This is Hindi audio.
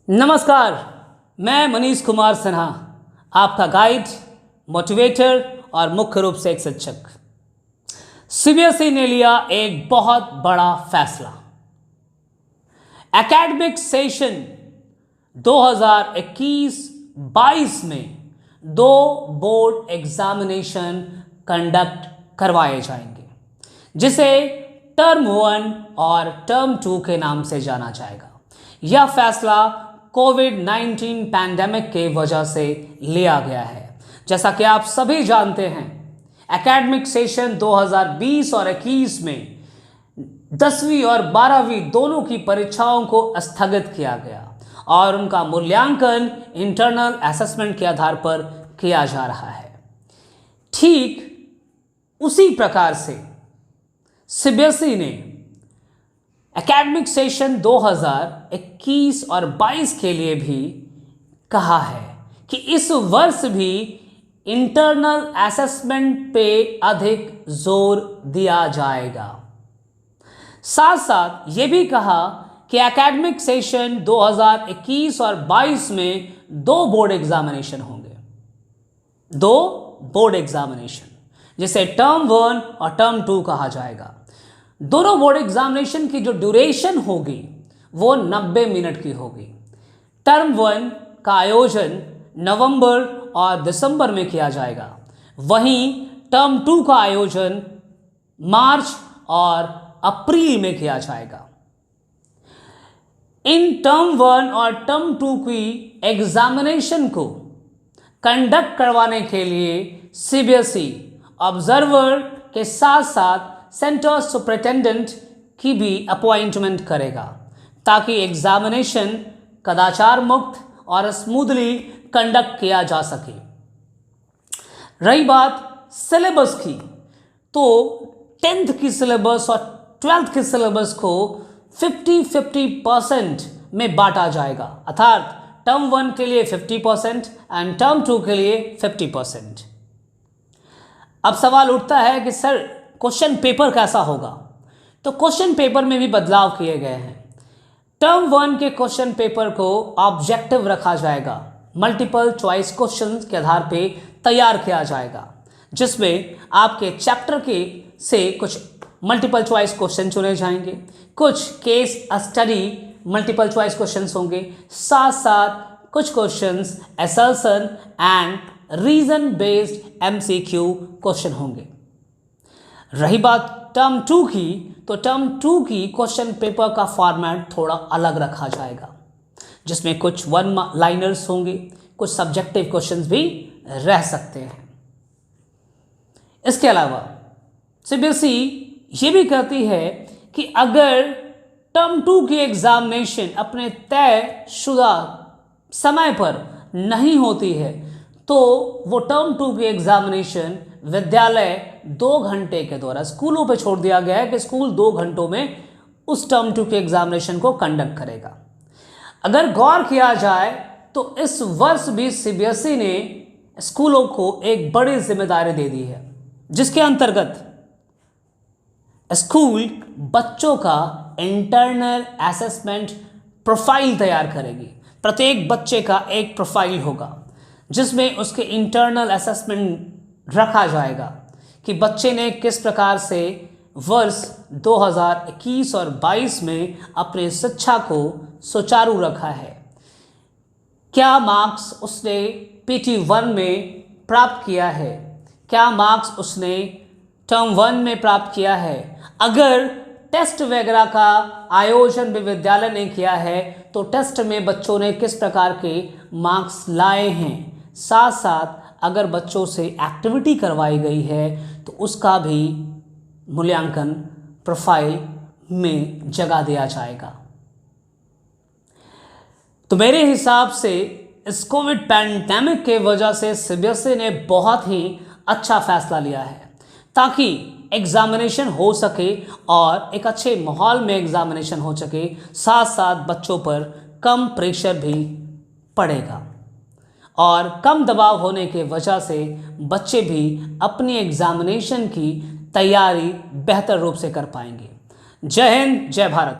नमस्कार, मैं मनीष कुमार सिन्हा, आपका गाइड, मोटिवेटर और मुख्य रूप से एक शिक्षक। सीबीएसई ने लिया एक बहुत बड़ा फैसला। एकेडमिक सेशन 2021-22 में 2 बोर्ड एग्जामिनेशन कंडक्ट करवाए जाएंगे, जिसे टर्म 1 और टर्म 2 के नाम से जाना जाएगा। यह फैसला कोविड-19 पैंडेमिक के वजह से लिया गया है। जैसा कि आप सभी जानते हैं, एकेडमिक सेशन 2020 और 21 में 10वीं और 12वीं दोनों की परीक्षाओं को स्थगित किया गया और उनका मूल्यांकन इंटरनल असेसमेंट के आधार पर किया जा रहा है। ठीक उसी प्रकार से सीबीएसई ने एकेडमिक सेशन 2021 और 22 के लिए भी कहा है कि इस वर्ष भी इंटरनल असेसमेंट पे अधिक जोर दिया जाएगा। साथ साथ ये भी कहा कि एकेडमिक सेशन 2021 और 22 में 2 बोर्ड एग्जामिनेशन होंगे। 2 बोर्ड एग्जामिनेशन, जिसे टर्म 1 और टर्म 2 कहा जाएगा। दोनों बोर्ड एग्जामिनेशन की जो ड्यूरेशन होगी वो 90 मिनट की होगी। टर्म 1 का आयोजन नवंबर और दिसंबर में किया जाएगा, वहीं टर्म 2 का आयोजन मार्च और अप्रैल में किया जाएगा। इन टर्म 1 और टर्म 2 की एग्जामिनेशन को कंडक्ट करवाने के लिए सीबीएसई ऑब्जर्वर के साथ साथ सेंटर सुपरिटेंडेंट की भी अपॉइंटमेंट करेगा, ताकि एग्जामिनेशन कदाचार मुक्त और स्मूथली कंडक्ट किया जा सके। रही बात सिलेबस की, तो 10th की सिलेबस और 12th की सिलेबस को 50-50% में बांटा जाएगा, अर्थात टर्म 1 के लिए 50% एंड टर्म 2 के लिए 50%। अब सवाल उठता है कि सर क्वेश्चन पेपर कैसा होगा? तो क्वेश्चन पेपर में भी बदलाव किए गए हैं। टर्म 1 के क्वेश्चन पेपर को ऑब्जेक्टिव रखा जाएगा, मल्टीपल चॉइस क्वेश्चंस के आधार पे तैयार किया जाएगा, जिसमें आपके चैप्टर के से कुछ मल्टीपल चॉइस क्वेश्चन चुने जाएंगे, कुछ case study multiple choice questions होंगे, साथ साथ कुछ questions assertion and reason based MCQ question होंगे। रही बात टर्म 2 की, तो टर्म 2 की क्वेश्चन पेपर का फॉर्मेट थोड़ा अलग रखा जाएगा, जिसमें कुछ 1 लाइनर्स होंगे, कुछ सब्जेक्टिव क्वेश्चंस भी रह सकते हैं। इसके अलावा सीबीएसई ये भी कहती है कि अगर टर्म 2 की एग्जामिनेशन अपने तयशुदा समय पर नहीं होती है, तो वो टर्म 2 की एग्जामिनेशन विद्यालय 2 घंटे के द्वारा स्कूलों पे छोड़ दिया गया है कि स्कूल 2 घंटों में उस टर्म 2 के एग्जामिनेशन को कंडक्ट करेगा। अगर गौर किया जाए तो इस वर्ष भी सीबीएसई ने स्कूलों को एक बड़ी जिम्मेदारी दे दी है, जिसके अंतर्गत स्कूल बच्चों का इंटरनल असेसमेंट प्रोफाइल तैयार करेगी। प्रत्येक बच्चे का एक प्रोफाइल होगा, जिसमें उसके इंटरनल असेसमेंट रखा जाएगा कि बच्चे ने किस प्रकार से वर्ष 2021 और 22 में अपने शिक्षा को सुचारू रखा है, क्या मार्क्स उसने पीटी 1 में प्राप्त किया है, क्या मार्क्स उसने टर्म 1 में प्राप्त किया है। अगर टेस्ट वगैरह का आयोजन भी विद्यालय ने किया है, तो टेस्ट में बच्चों ने किस प्रकार के मार्क्स लाए हैं। साथ साथ अगर बच्चों से एक्टिविटी करवाई गई है, तो उसका भी मूल्यांकन प्रोफाइल में जगह दिया जाएगा। तो मेरे हिसाब से इस कोविड पैंडेमिक के वजह से सीबीएसई ने बहुत ही अच्छा फैसला लिया है, ताकि एग्जामिनेशन हो सके और एक अच्छे माहौल में एग्जामिनेशन हो सके। साथ साथ बच्चों पर कम प्रेशर भी पड़ेगा और कम दबाव होने के वजह से बच्चे भी अपनी एग्जामिनेशन की तैयारी बेहतर रूप से कर पाएंगे। जय हिंद, जय भारत।